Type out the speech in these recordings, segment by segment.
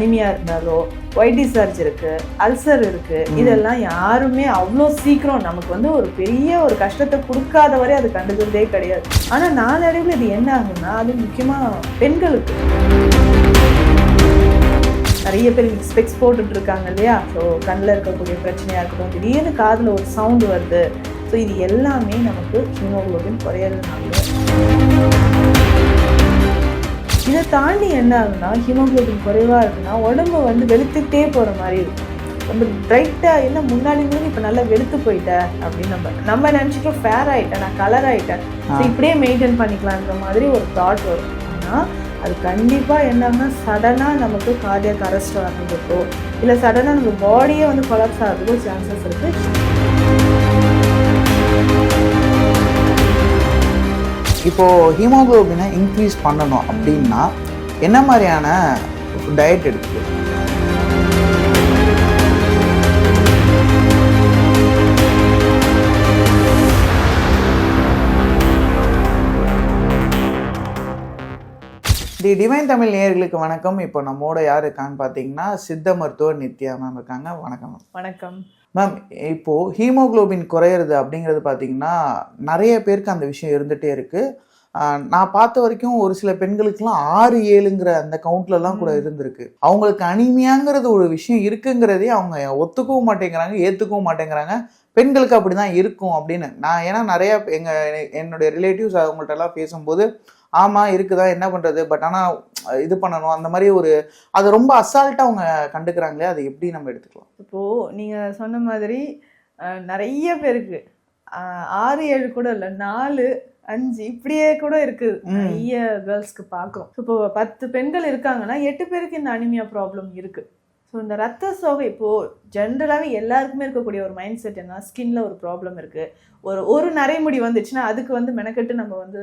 Anaemia இருந்தாலோ, white discharge இருக்கு, ulcer இருக்கு, இதெல்லாம் யாருமே அவ்வளோ சீக்கிரம் நமக்கு வந்து ஒரு பெரிய ஒரு கஷ்டத்தை கொடுக்காத வரை அது கண்டுக்கிறதே கிடையாது. ஆனால் நாளடைவில் இது என்ன ஆகும்னா, அது முக்கியமாக பெண்களுக்கு நிறைய பேர் ஸ்பெக்ஸ் போட்டுட்டு இருக்காங்க இல்லையா. ஸோ கண்ணில் இருக்கக்கூடிய பிரச்சனையாக இருக்கட்டும், திடீர்னு காதில் ஒரு சவுண்டு வருது. ஸோ இது எல்லாமே நமக்கு ஹீமோகுளோபின் குறையிறதுனால. இதை தாண்டி என்ன ஆகுதுன்னா, ஹீமோகுளோபின் குறைவாக இருக்குன்னா உடம்பு வந்து வெளுத்துக்கிட்டே போகிற மாதிரி இருக்கும். ரொம்ப பிரைட்டாக என்ன முன்னாடி இப்போ நல்லா வெளுத்து போயிட்டேன் அப்படின்னு நம்ம நினச்சிட்டோம் ஃபேர் ஆகிட்டேன், நான் கலர் ஆகிட்டேன், ஸோ இப்படியே மெயின்டைன் பண்ணிக்கலான்ற மாதிரி ஒரு தாட் வரும். ஆனால் அது கண்டிப்பாக என்னன்னா சடனாக நமக்கு கார்டியாக் அரெஸ்ட் ஆகிறதுக்கோ இல்லை சடனாக நம்ம பாடியே வந்து கொலாப்ஸ் ஆகிறதுக்கோ சான்சஸ் இருக்குது. இப்போது ஹீமோகுளோபினை இன்க்ரீஸ் பண்ணணும் அப்படின்னா என்ன மாதிரியான டயட் எடுக்குது? தி டிவைன் தமிழ் நேயர்களுக்கு வணக்கம். இப்போ நம்மோட யார் இருக்கான்னு பார்த்தீங்கன்னா சித்த மருத்துவர் நித்யா மேம் இருக்காங்க. வணக்கம் மேம். வணக்கம் மேம். இப்போது ஹீமோகுளோபின் குறையிறது அப்படிங்கிறது பார்த்தீங்கன்னா நிறைய பேருக்கு அந்த விஷயம் இருந்துகிட்டே இருக்குது. நான் பார்த்த வரைக்கும் ஒரு சில பெண்களுக்கெல்லாம் 6-7ங்கிற அந்த கவுண்ட்லலாம் கூட இருந்திருக்கு. அவங்களுக்கு அனிமியாங்கிறது ஒரு விஷயம் இருக்குங்கிறதே அவங்க ஒத்துக்கவும் மாட்டேங்கிறாங்க, ஏற்றுக்கவும் மாட்டேங்கிறாங்க. பெண்களுக்கு அப்படி தான் இருக்கும் அப்படின்னு நான் ஏன்னா நிறையா என்னுடைய ரிலேட்டிவ்ஸ் அவங்கள்ட்ட எல்லாம் பேசும்போது ஆமாம் இருக்குதா, என்ன பண்ணுறது, பட் ஆனால் இது பண்ணணும் அந்த மாதிரி ஒரு அதை ரொம்ப அசால்ட்டாக அவங்க கண்டுக்கிறாங்களே, அதை எப்படி நம்ம எடுத்துக்கலாம்? இப்போது நீங்கள் சொன்ன மாதிரி நிறைய பேருக்கு 6-7 கூட இல்லை, 4-5 இப்படியே கூட இருக்குது. நிறைய கேர்ள்ஸ்க்கு பார்க்குறோம். இப்போ 10 பெண்கள் இருக்காங்கன்னா 8 பேருக்கு இந்த அனிமியா ப்ராப்ளம் இருக்குது. ஸோ இந்த ரத்த சோகை இப்போது ஜென்ரலாகவே எல்லாருக்குமே இருக்கக்கூடிய ஒரு மைண்ட் செட் என்ன, ஸ்கின்ல ஒரு ப்ராப்ளம் இருக்குது, ஒரு நரைமுடி வந்துச்சுன்னா அதுக்கு வந்து மெனக்கெட்டு நம்ம வந்து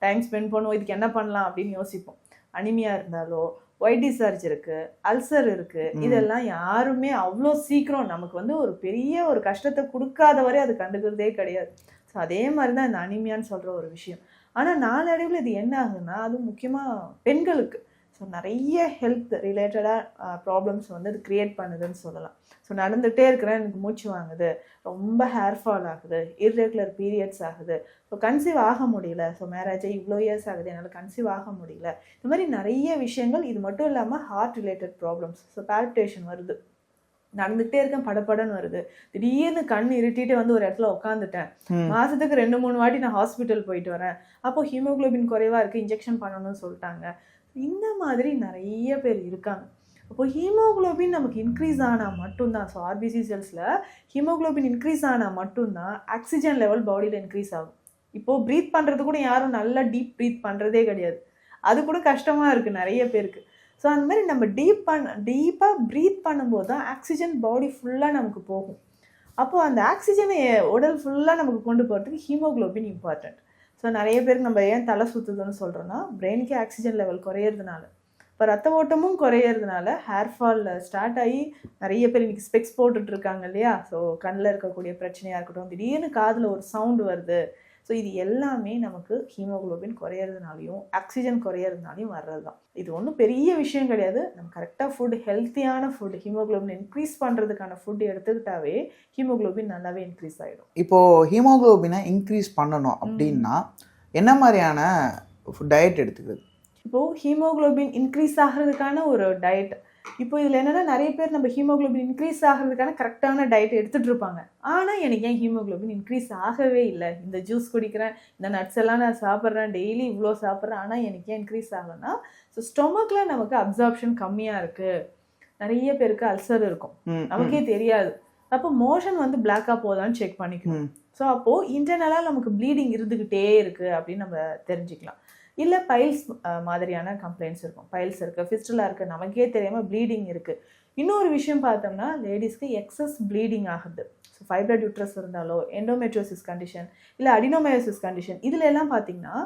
டைம் ஸ்பெண்ட் பண்ணுவோம், இதுக்கு என்ன பண்ணலாம் அப்படின்னு யோசிப்போம். அனிமியா இருந்தாலோ, ஒயிட் டிஸ்சார்ஜ் இருக்குது, அல்சர் இருக்குது, இதெல்லாம் யாருமே அவ்வளோ சீக்கிரம் நமக்கு வந்து ஒரு பெரிய ஒரு கஷ்டத்தை கொடுக்காத வரை அது கண்டுக்கிறதே கிடையாது. ஸோ அதே மாதிரி தான் இந்த அனிமியான்னு சொல்கிற ஒரு விஷயம். ஆனால் நாளடைவில் இது என்ன ஆகுதுன்னா, அது முக்கியமாக பெண்களுக்கு ஸோ நிறைய ஹெல்த் ரிலேட்டடாக ப்ராப்ளம்ஸ் வந்து அது க்ரியேட் பண்ணுதுன்னு சொல்லலாம். ஸோ நடந்துகிட்டே இருக்கிறேன், எனக்கு மூச்சு வாங்குது, ரொம்ப ஹேர் ஃபால் ஆகுது, இர்ரெகுலர் பீரியட்ஸ் ஆகுது, ஸோ கன்சீவ் ஆக முடியல, ஸோ மேரேஜை இவ்வளோ இயர்ஸ் ஆகுது என்னால் கன்சீவ் ஆக முடியல, இந்த மாதிரி நிறைய விஷயங்கள். இது மட்டும் இல்லாமல் heart related problems, so palpitation வருது, நடந்துகிட்டே இருக்கேன், படப்படன்னு வருது, திடீர்னு கண் இருட்டிட்டு வந்து ஒரு இடத்துல உட்காந்துட்டேன், மாதத்துக்கு 2-3 வாட்டி நான் ஹாஸ்பிட்டல் போயிட்டு வரேன், அப்போது ஹீமோகுளோபின் குறைவாக இருக்குது, இன்ஜெக்ஷன் பண்ணணும்னு சொல்லிட்டாங்க. இந்த மாதிரி நிறைய பேர் இருக்காங்க. அப்போ ஹீமோகுளோபின் நமக்கு இன்க்ரீஸ் ஆனால் மட்டும்தான், ஸோ ஆர்பிசி செல்ஸில் ஹீமோகுளோபின் இன்க்ரீஸ் ஆனால் மட்டும்தான் ஆக்சிஜன் லெவல் பாடியில் இன்க்ரீஸ் ஆகும். இப்போது ப்ரீத் பண்ணுறது கூட யாரும் நல்லா டீப் ப்ரீத் பண்ணுறதே கிடையாது, அது கூட கஷ்டமாக இருக்குது நிறைய பேருக்கு. ஸோ அந்த மாதிரி நம்ம டீப்பாக ப்ரீத் பண்ணும்போது தான் ஆக்சிஜன் பாடி ஃபுல்லாக நமக்கு போகும். அப்போது அந்த ஆக்சிஜனை உடல் ஃபுல்லாக நமக்கு கொண்டு போகிறதுக்கு ஹீமோகுளோபின் இம்பார்ட்டண்ட். ஸோ நிறைய பேருக்கு நம்ம ஏன் தலை சுற்றுதுன்னு சொல்கிறோன்னா, பிரெயினுக்கு ஆக்சிஜன் லெவல் குறையிறதுனால, இப்போ ரத்த ஓட்டமும் குறையிறதுனால ஹேர் ஃபால் ஸ்டார்ட் ஆகி நிறைய பேர் இன்றைக்கி ஸ்பெக்ஸ் போட்டுட்ருக்காங்க இல்லையா. ஸோ கண்ணில் இருக்கக்கூடிய பிரச்சனையாக இருக்கட்டும், திடீர்னு காதில் ஒரு சவுண்டு வருது, ஸோ இது எல்லாமே நமக்கு ஹீமோகுளோபின் குறையிறதுனாலையும் ஆக்சிஜன் குறையிறதுனாலையும் வர்றது தான். இது ஒன்றும் பெரிய விஷயம் கிடையாது. நம்ம கரெக்டாக ஃபுட், ஹெல்த்தியான ஃபுட், ஹீமோகுளோபின் இன்க்ரீஸ் பண்ணுறதுக்கான ஃபுட் எடுத்துக்கிட்டாவே ஹீமோகுளோபின் நல்லாவே இன்க்ரீஸ் ஆகிடும். இப்போது ஹீமோகுளோபினை இன்க்ரீஸ் பண்ணணும் அப்படின்னா என்ன மாதிரியான டயட் எடுத்துக்கிறது? இப்போது ஹீமோகுளோபின் இன்க்ரீஸ் ஆகிறதுக்கான ஒரு டயட், இப்போ இதில் என்னென்னா நிறைய பேர் நம்ம ஹீமோகுளோபின் இன்க்ரீஸ் ஆகிறதுக்கான கரெக்டான டயட் எடுத்துகிட்டு இருப்பாங்க. ஆனால் எனக்கு ஏன் ஹீமோகுளோபின் இன்க்ரீஸ் ஆகவே இல்லை, இந்த ஜூஸ் குடிக்கிறேன், இந்த நட்ஸ் எல்லாம் நான் சாப்பிட்றேன், டெய்லி இவ்வளோ சாப்பிட்றேன், ஆனால் எனக்கு ஏன் இன்க்ரீஸ் ஆகலைன்னா, ஸோ ஸ்டொமக்கில் நமக்கு அப்சார்ப்ஷன் கம்மியாக இருக்குது. நிறைய பேருக்கு அல்சர் இருக்கும், நமக்கே தெரியாது. அப்போ மோஷன் வந்து பிளாக்காக போதான்னு செக் பண்ணிக்கணும். ஸோ அப்போது இன்டர்னலாக நமக்கு ப்ளீடிங் இருந்துக்கிட்டே இருக்குது அப்படின்னு நம்ம தெரிஞ்சுக்கலாம். இல்லை பைல்ஸ் மாதிரியான கம்ப்ளைண்ட்ஸ் இருக்கும், பைல்ஸ் இருக்குது, ஃபிஸ்டுலா இருக்குது, நமக்கே தெரியாமல் ப்ளீடிங் இருக்குது. இன்னொரு விஷயம் பார்த்தோம்னா லேடிஸ்க்கு எக்ஸஸ் ப்ளீடிங் ஆகுது. ஸோ ஃபைப்ராய்ட் யூட்ரஸ் இருந்தாலோ, எண்டோமெட்ரியோசிஸ் கண்டிஷன், இல்லை அடினோமயோசிஸ் கண்டிஷன், இதில் எல்லாம் பார்த்திங்கன்னா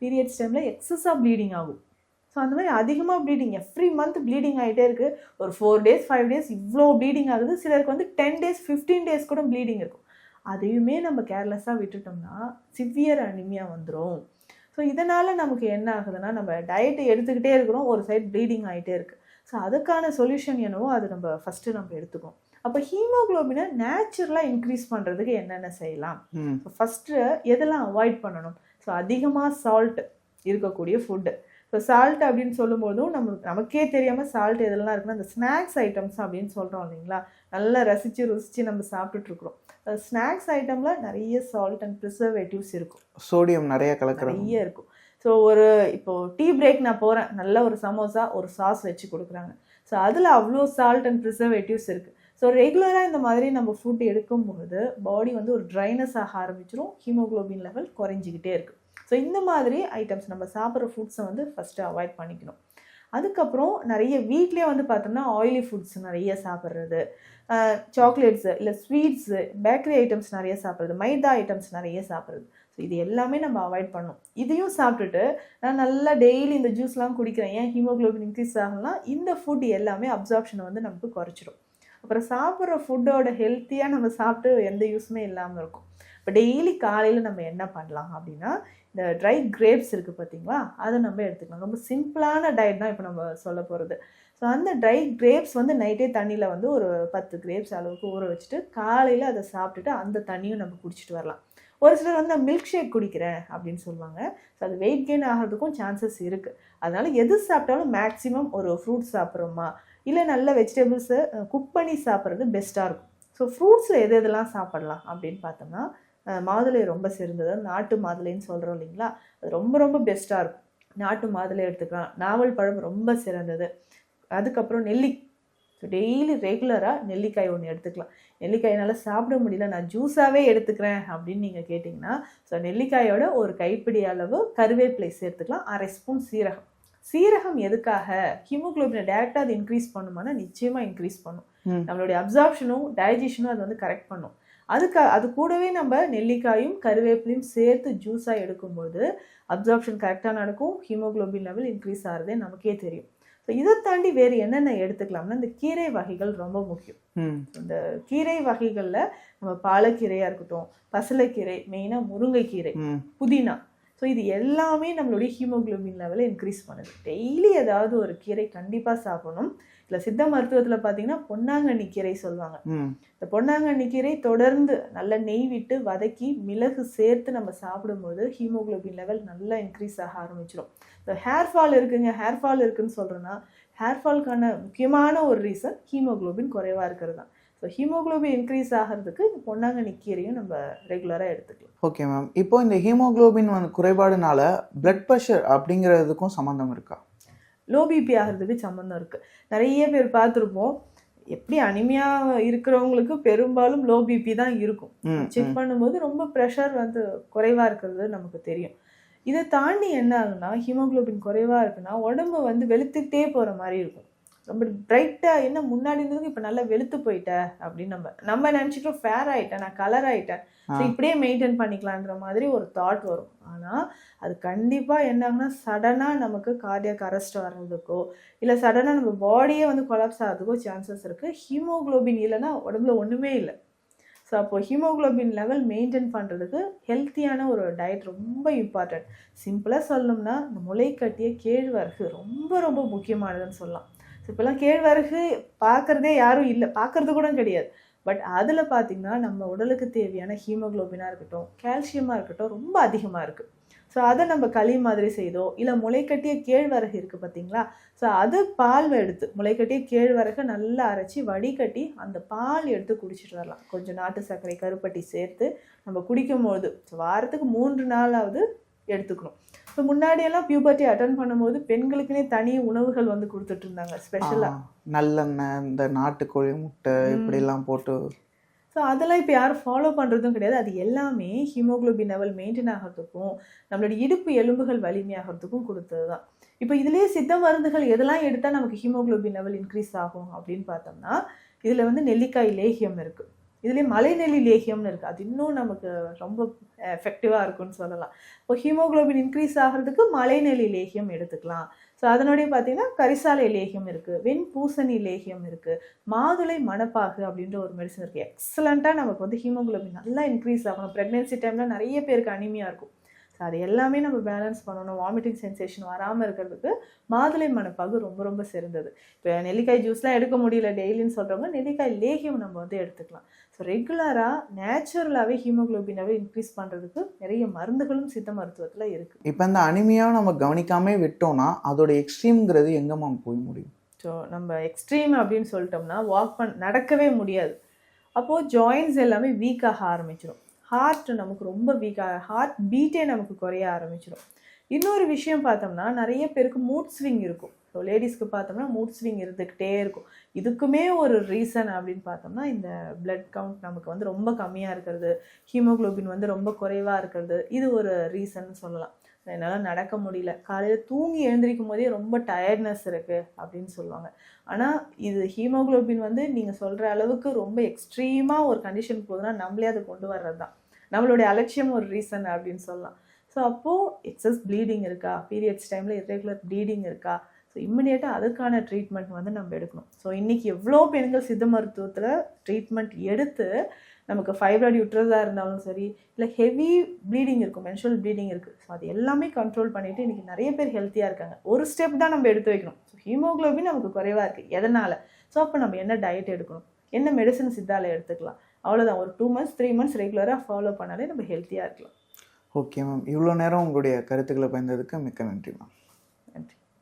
பீரியட்ஸ் டைமில் எக்ஸஸாக ப்ளீடிங் ஆகும். ஸோ அந்த மாதிரி அதிகமாக ப்ளீடிங், எவ்ரி மந்த் ப்ளீடிங் ஆகிட்டே இருக்குது. ஒரு 4 days 5 days இவ்வளோ ப்ளீடிங் ஆகுது. சிலருக்கு வந்து 10 days 15 days கூட ப்ளீடிங் இருக்கும். அதையுமே நம்ம கேர்லெஸ்ஸாக விட்டுட்டோம்னா சிவியர் அனிமியா வந்துடும். ஸோ இதனால் நமக்கு என்ன ஆகுதுன்னா, நம்ம டயட்டை எடுத்துக்கிட்டே இருக்கிறோம், ஒரு சைட் ப்ளீடிங் ஆகிட்டே இருக்குது. ஸோ அதுக்கான சொல்யூஷன் என்னவோ அது நம்ம ஃபஸ்ட்டு நம்ம எடுத்துக்கணும். அப்போ ஹீமோகுளோபினை நேச்சுரலாக இன்க்ரீஸ் பண்ணுறதுக்கு என்னென்ன செய்யலாம்? ஸோ ஃபஸ்ட்டு எதெல்லாம் அவாய்ட் பண்ணணும்? ஸோ அதிகமாக சால்ட் இருக்கக்கூடிய ஃபுட்டு. ஸோ சால்ட் அப்படின்னு சொல்லும்போதும் நமக்கே தெரியாமல் சால்ட் எதெல்லாம் இருக்குன்னா அந்த ஸ்நாக்ஸ் ஐட்டம்ஸ் அப்படின்னு சொல்கிறோம் இல்லைங்களா, நல்லா ருசித்து நம்ம சாப்பிட்டுட்ருக்குறோம். ஸ்நாக்ஸ் ஐட்டமில் நிறைய சால்ட் அண்ட் ப்ரிசர்வேட்டிவ்ஸ் இருக்கும், சோடியம் நிறைய இருக்கும். ஸோ இப்போது டீ பிரேக் நான் போகிறேன், நல்ல ஒரு சமோசா ஒரு சாஸ் வச்சு கொடுக்குறாங்க. ஸோ அதில் அவ்வளோ சால்ட் அண்ட் ப்ரிசர்வேட்டிவ்ஸ் இருக்குது. ஸோ ரெகுலராக இந்த மாதிரி நம்ம ஃபுட் எடுக்கும்போது பாடி வந்து ஒரு ட்ரைனஸ் ஆக ஆரம்பிச்சிடும், ஹீமோகுளோபின் லெவல் குறைஞ்சிக்கிட்டே இருக்குது. ஸோ இந்த மாதிரி ஐட்டம்ஸ் நம்ம சாப்பிட்ற ஃபுட்ஸை வந்து ஃபஸ்ட்டு அவாய்ட் பண்ணிக்கணும். அதுக்கப்புறம் நிறைய வீட்லேயே வந்து பார்த்தோம்னா ஆயிலி ஃபுட்ஸ் நிறைய சாப்பிட்றது, சாக்லேட்ஸு இல்லை ஸ்வீட்ஸு, பேக்கரி ஐட்டம்ஸ் நிறைய சாப்பிட்றது, மைதா ஐட்டம்ஸ் நிறைய சாப்பிட்றது. ஸோ இது எல்லாமே நம்ம அவாய்ட் பண்ணணும். இதையும் சாப்பிட்டுட்டு நான் நல்லா டெய்லி இந்த ஜூஸ்லாம் குடிக்கிறேன், ஏன் ஹீமோகுளோபின் இன்க்ரீஸ் ஆகலாம்? இந்த ஃபுட் எல்லாமே அப்சார்ப்ஷனை வந்து நமக்கு குறைச்சிடும். அப்புறம் சாப்பிட்ற ஃபுட்டோட ஹெல்த்தியாக நம்ம சாப்பிட்டு எந்த யூஸுமே இல்லாமல் இருக்கும். இப்போ டெய்லி காலையில் நம்ம என்ன பண்ணலாம் அப்படின்னா, இந்த ட்ரை கிரேப்ஸ் இருக்குது பார்த்தீங்களா, அதை நம்ம எடுத்துக்கலாம். ரொம்ப சிம்பிளான டயட் தான் இப்போ நம்ம சொல்ல போகிறது. ஸோ அந்த ட்ரை கிரேப்ஸ் வந்து நைட்டே தண்ணியில் வந்து ஒரு 10 கிரேப்ஸ் அளவுக்கு ஊற வச்சுட்டு காலையில் அதை சாப்பிட்டுட்டு அந்த தண்ணியும் நம்ம குடிச்சிட்டு வரலாம். ஒரு சிலர் வந்து நான் மில்க் ஷேக் குடிக்கிறேன் அப்படின்னு சொல்லுவாங்க. ஸோ அது வெயிட் கெயின் ஆகிறதுக்கும் சான்சஸ் இருக்குது. அதனால் எது சாப்பிட்டாலும் மேக்ஸிமம் ஒரு ஃப்ரூட்ஸ் சாப்பிட்றோமா இல்லை நல்ல வெஜிடபிள்ஸை குக் பண்ணி சாப்பிட்றது பெஸ்ட்டாக இருக்கும். ஸோ ஃப்ரூட்ஸில் எதெல்லாம் சாப்பிட்லாம் அப்படின்னு பார்த்தோம்னா, மாதுளை ரொம்ப சிறந்தது. நாட்டு மாதுளைன்னு சொல்கிறோம் இல்லைங்களா, அது ரொம்ப ரொம்ப பெஸ்ட்டாக இருக்கும். நாட்டு மாதுளை எடுத்துக்கலாம். நாவல் பழம் ரொம்ப சிறந்தது. அதுக்கப்புறம் ஸோ டெய்லி ரெகுலராக நெல்லிக்காய் ஒன்று எடுத்துக்கலாம். நெல்லிக்காய் என்னால் சாப்பிட முடியல, நான் ஜூஸாகவே எடுத்துக்கிறேன் அப்படின்னு நீங்கள் கேட்டிங்கன்னா, ஸோ நெல்லிக்காயோட ஒரு கைப்பிடி அளவு கருவேப்பிலை சேர்த்துக்கலாம். 1/2 ஸ்பூன் சீரகம் எதுக்காக? ஹீமோகுளோபினை டேரெக்டாக அது இன்க்ரீஸ் பண்ணுமானா நிச்சயமாக இன்க்ரீஸ் பண்ணும். நம்மளுடைய அப்சார்ப்ஷனும் டைஜஷனும் அது வந்து கரெக்ட் பண்ணும். அது கூடவே நம்ம நெல்லிக்காயும் கருவேப்பிலையும் சேர்த்து ஜூஸாக எடுக்கும்போது அப்சார்ப்ஷன் கரெக்டாக நடக்கும், ஹீமோகுளோபின் லெவல் இன்க்ரீஸ் ஆகிறதே நமக்கே தெரியும். ஸோ இதை தாண்டி வேறு என்னென்ன எடுத்துக்கலாம்னா, இந்த கீரை வகைகள் ரொம்ப முக்கியம். இந்த கீரை வகைகளில் நம்ம பாலக்கீரையாக இருக்கட்டும், பசலைக்கீரை, மெயினாக முருங்கைக்கீரை, புதினா, ஸோ இது எல்லாமே நம்மளுடைய ஹீமோகுளோபின் லெவலை இன்க்ரீஸ் பண்ணுது. டெய்லி ஏதாவது ஒரு கீரை கண்டிப்பாக சாப்பிடணும். இல்லை சித்த மருத்துவத்தில் பார்த்தீங்கன்னா பொன்னாங்கண்ணி கீரை சொல்லுவாங்க. இந்த பொன்னாங்கண்ணி கீரை தொடர்ந்து நல்லா நெய் விட்டு வதக்கி மிளகு சேர்த்து நம்ம சாப்பிடும்போது ஹீமோகுளோபின் லெவல் நல்லா இன்க்ரீஸ் ஆக ஆரம்பிச்சிடும். இந்த ஹேர் ஃபால் இருக்குன்னு சொல்கிறேன்னா, ஹேர் ஃபால்க்கான முக்கியமான ஒரு ரீசன் ஹீமோகுளோபின் குறைவாக இருக்கிறது தான். ஸோ ஹீமோகுளோபின் இன்க்ரீஸ் ஆகிறதுக்கு இந்த பொன்னாங்கண்ணி கீரையும் நம்ம ரெகுலராக எடுத்துக்கலாம். ஓகே மேம், இப்போ இந்த ஹீமோகுளோபின் குறைபாடுனால பிளட் ப்ரெஷர் அப்படிங்கிறதுக்கும் சம்மந்தம் இருக்கா? லோ பிபி ஆகிறதுக்கு சம்மந்தம் இருக்குது. நிறைய பேர் பார்த்துருப்போம், எப்படி அனிமியாக இருக்கிறவங்களுக்கு பெரும்பாலும் லோ பிபி தான் இருக்கும். செக் பண்ணும்போது ரொம்ப ப்ரெஷர் வந்து குறைவாக இருக்கிறது நமக்கு தெரியும். இதை தாண்டி என்ன ஆகுனா, ஹீமோகுளோபின் குறைவாக இருக்குன்னா உடம்பு வந்து வெளுத்துக்கிட்டே போகிற மாதிரி இருக்கும். ரொம்ப பிரைட்டாக, என்ன முன்னாடி இருந்ததுக்கு இப்போ நல்லா வெளுத்து போயிட்டேன் அப்படின்னு நம்ம நினச்சிட்டோம், ஃபேர் ஆகிட்டேன், நான் கலர் ஆகிட்டேன், ஸோ இப்படியே மெயின்டைன் பண்ணிக்கலான்ற மாதிரி ஒரு தாட் வரும். ஆனால் அது கண்டிப்பாக என்ன ஆகுனா, சடனாக நமக்கு கார்டியாக் அரெஸ்ட் வர்றதுக்கோ இல்லை சடனாக நம்ம பாடியே வந்து கொலாப்ஸ் ஆகிறதுக்கோ சான்சஸ் இருக்குது. ஹீமோகுளோபின் இல்லைன்னா உடம்புல ஒன்றுமே இல்லை. ஸோ அப்போது ஹீமோகுளோபின் லெவல் மெயின்டைன் பண்ணுறதுக்கு ஹெல்த்தியான ஒரு டயட் ரொம்ப இம்பார்ட்டன்ட். சிம்பிளாக சொல்லணும்னா, இந்த முளைக்கட்டிய கேழ்வரகு ரொம்ப ரொம்ப முக்கியமானதுன்னு சொல்லலாம். ஸோ இப்போல்லாம் கேழ்வரகு பார்க்குறதே யாரும் இல்லை, பார்க்குறது கூட கிடையாது. பட் அதில் பார்த்திங்கன்னா நம்ம உடலுக்கு தேவையான ஹீமோகுளோபினாக இருக்கட்டும், கால்சியமாக இருக்கட்டும் ரொம்ப அதிகமாக இருக்குது. ஸோ அதை நம்ம களி மாதிரி செய்தோ இல்லை முளைக்கட்டிய கேழ்வரகு இருக்குது பார்த்தீங்களா, ஸோ அது பால் எடுத்து முளைக்கட்டிய கேழ்வரகை நல்லா அரைச்சி வடிகட்டி அந்த பால் எடுத்து குடிச்சிட்டு வரலாம். கொஞ்சம் நாட்டு சர்க்கரை கருப்பட்டி சேர்த்து நம்ம குடிக்கும்போது வாரத்துக்கு 3 நாளாவது எடுத்துக்கணும். ஸோ முன்னாடியெல்லாம் பியூபர்ட்டி அட்டன் பண்ணும்போது பெண்களுக்குன்னே தனி உணவுகள் வந்து கொடுத்துட்டு இருந்தாங்க ஸ்பெஷலாக. நல்லெண்ணெய், இந்த நாட்டுக்கோழி முட்டை இப்படிலாம் போட்டு. ஸோ அதெல்லாம் இப்போ யாரும் ஃபாலோ பண்ணுறதும் கிடையாது. அது எல்லாமே ஹீமோகுளோபின் லெவல் மெயின்டைன் ஆகிறதுக்கும் நம்மளுடைய இடுப்பு எலும்புகள் வலிமையாகிறதுக்கும் கொடுத்தது தான். இப்போ இதுலேயே சித்த மருந்துகள் எதெல்லாம் எடுத்தால் நமக்கு ஹீமோகுளோபின் லெவல் இன்க்ரீஸ் ஆகும் அப்படின்னு பார்த்தோம்னா, இதில் வந்து நெல்லிக்காய் லேகியம் இருக்குது, இதுலேயே மலைநெல்லி லேகியம்னு இருக்குது. அது இன்னும் நமக்கு ரொம்ப எஃபெக்டிவாக இருக்குன்னு சொல்லலாம். இப்போ ஹீமோகுளோபின் இன்க்ரீஸ் ஆகிறதுக்கு மலைநெல்லி லேகியம் எடுத்துக்கலாம். ஸோ அதனுடைய பார்த்தீங்கன்னா கரிசாலை லேகியம் இருக்குது, வெண்பூசணி லேகியம் இருக்குது, மாதுளை மணப்பாகு அப்படின்ற ஒரு மெடிசன் இருக்குது. எக்ஸலண்ட்டாக நமக்கு வந்து ஹீமோகுளோபின் நல்லா இன்க்ரீஸ் ஆகணும். ப்ரெக்னென்சி டைமில் நிறைய பேருக்கு அனிமியா இருக்கும். ஸோ அது எல்லாமே நம்ம பேலன்ஸ் பண்ணணும். வாமிட்டிங் சென்சேஷன் வராமல் இருக்கிறதுக்கு மாதுளை மணப்பாகு ரொம்ப ரொம்ப சிறந்தது. இப்போ நெல்லிக்காய் ஜூஸ்லாம் எடுக்க முடியல டெய்லின்னு சொல்கிறவங்க நெல்லிக்காய் லேகியம் நம்ம வந்து எடுத்துக்கலாம். ஸோ ரெகுலராக நேச்சுரலாகவே ஹீமோகுளோபினாவே இன்க்ரீஸ் பண்ணுறதுக்கு நிறைய மருந்துகளும் சித்த மருத்துவத்தில் இருக்குது. இப்போ இந்த அனிமியாவை நம்ம கவனிக்காமே விட்டோம்னா அதோட எக்ஸ்ட்ரீம்ங்கிறது எங்கேம்மா போய் முடியும்? ஸோ நம்ம எக்ஸ்ட்ரீம் அப்படின்னு சொல்லிட்டோம்னா நடக்கவே முடியாது. அப்போது ஜாயின்ஸ் எல்லாமே வீக்காக ஆரம்பிச்சிடும். ஹார்ட் நமக்கு ரொம்ப வீக்காக, ஹார்ட் பீட்டே நமக்கு குறைய ஆரம்பிச்சிடும். இன்னொரு விஷயம் பார்த்தோம்னா நிறைய பேருக்கு மூட் ஸ்விங் இருக்கும். ஸோ லேடிஸ்க்கு பார்த்தோம்னா மூட் ஸ்விங் இருந்துக்கிட்டே இருக்கும். இதுக்குமே ஒரு ரீசன் அப்படின்னு பார்த்தோம்னா இந்த பிளட் கவுண்ட் நமக்கு வந்து ரொம்ப கம்மியாக இருக்கிறது, ஹீமோகுளோபின் வந்து ரொம்ப குறைவாக இருக்கிறது, இது ஒரு ரீசன் சொல்லலாம். என்னால் நடக்க முடியல, காலையில் தூங்கி எழுந்திரிக்கும் போதே ரொம்ப டயர்ட்னஸ் இருக்குது அப்படின்னு சொல்லுவாங்க. ஆனால் இது ஹீமோகுளோபின் வந்து நீங்கள் சொல்கிற அளவுக்கு ரொம்ப எக்ஸ்ட்ரீமாக ஒரு கண்டிஷன் போகுதுன்னா நம்மளே அதை கொண்டு வர்றது தான். நம்மளுடைய அலட்சியம் ஒரு ரீசன் அப்படின்னு சொல்லலாம். ஸோ அப்போது எக்ஸஸ் ப்ளீடிங் இருக்கா, பீரியட்ஸ் டைமில் இர்ரெகுலர் ப்ளீடிங் இருக்கா, ஸோ இம்மிடியேட்டாக அதுக்கான ட்ரீட்மெண்ட் வந்து நம்ம எடுக்கணும். ஸோ இன்றைக்கி எவ்வளோ பெண்கள் சித்த மருத்துவத்தில் ட்ரீட்மெண்ட் எடுத்து நமக்கு ஃபைப்ராய்டு யூட்ரஸாக இருந்தாலும் சரி, இல்லை ஹெவி ப்ளீடிங் இருக்கும், மென்ஸ்ட்ரல் ப்ளீடிங் இருக்குது, ஸோ அது எல்லாமே கண்ட்ரோல் பண்ணிவிட்டு இன்றைக்கி நிறைய பேர் ஹெல்த்தியாக இருக்காங்க. ஒரு ஸ்டெப் தான் நம்ம எடுத்து வைக்கணும். ஸோ ஹீமோகுளோபின் நமக்கு குறைவாக இருக்குது, எதனால்? ஸோ அப்போ நம்ம என்ன டயட் எடுக்கணும், என்ன மெடிசன் சித்தால எடுத்துக்கலாம், அவ்வளோதான். ஒரு 2 months 3 months ரெகுலராக ஃபாலோ பண்ணாலே நம்ம ஹெல்த்தியாக இருக்கலாம். ஓகே மேம், இவ்வளோ நேரம் உங்களுடைய கருத்துக்களை பயந்ததுக்கு மிக்க நன்றி மேம். நன்றி.